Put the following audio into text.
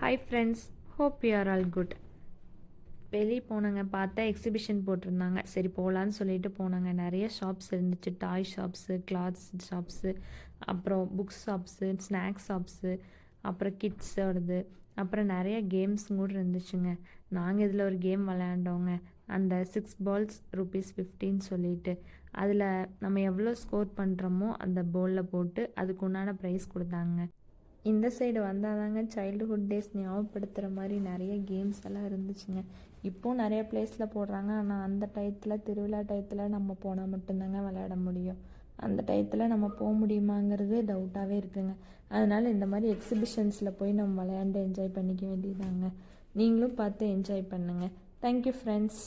Hi friends, hope you are all good. வெளியே போனாங்க, பார்த்தா எக்ஸிபிஷன் போட்டிருந்தாங்க. சரி போகலான்னு சொல்லிட்டு போனாங்க. நிறைய ஷாப்ஸ் இருந்துச்சு. டாய் ஷாப்ஸு, கிளாத்ஸ் ஷாப்ஸு, அப்புறம் புக்ஸ் ஷாப்ஸு, ஸ்நாக்ஸ் ஷாப்ஸு, அப்புறம் கிட்ஸோடது, அப்புறம் நிறைய கேம்ஸ் கூட இருந்துச்சுங்க. நாங்கள் இதில் ஒரு கேம் விளையாண்டோங்க. அந்த 6 balls ₹15 சொல்லிட்டு அதில் நம்ம எவ்வளோ ஸ்கோர் பண்ணுறோமோ அந்த போலில் போட்டு அதுக்கு உண்டான ப்ரைஸ் கொடுத்தாங்க. இந்த சைடு வந்தால் தாங்க சைல்டுஹுட் டேஸ் ஞாபகப்படுத்துகிற மாதிரி நிறைய கேம்ஸ் எல்லாம் இருந்துச்சுங்க. இப்போது நிறைய பிளேஸில் போடுறாங்க. ஆனால் அந்த டயத்தில், திருவிழா டயத்தில் நம்ம போனால் மட்டும்தாங்க விளையாட முடியும். அந்த டயத்தில் நம்ம போக முடியுமாங்கிறது டவுட்டாகவே இருக்குங்க. அதனால் இந்த மாதிரி எக்ஸிபிஷன்ஸில் போய் நம்ம விளையாண்டு என்ஜாய் பண்ணிக்க வேண்டியதாங்க. நீங்களும் பார்த்து என்ஜாய் பண்ணுங்கள். Thank you friends.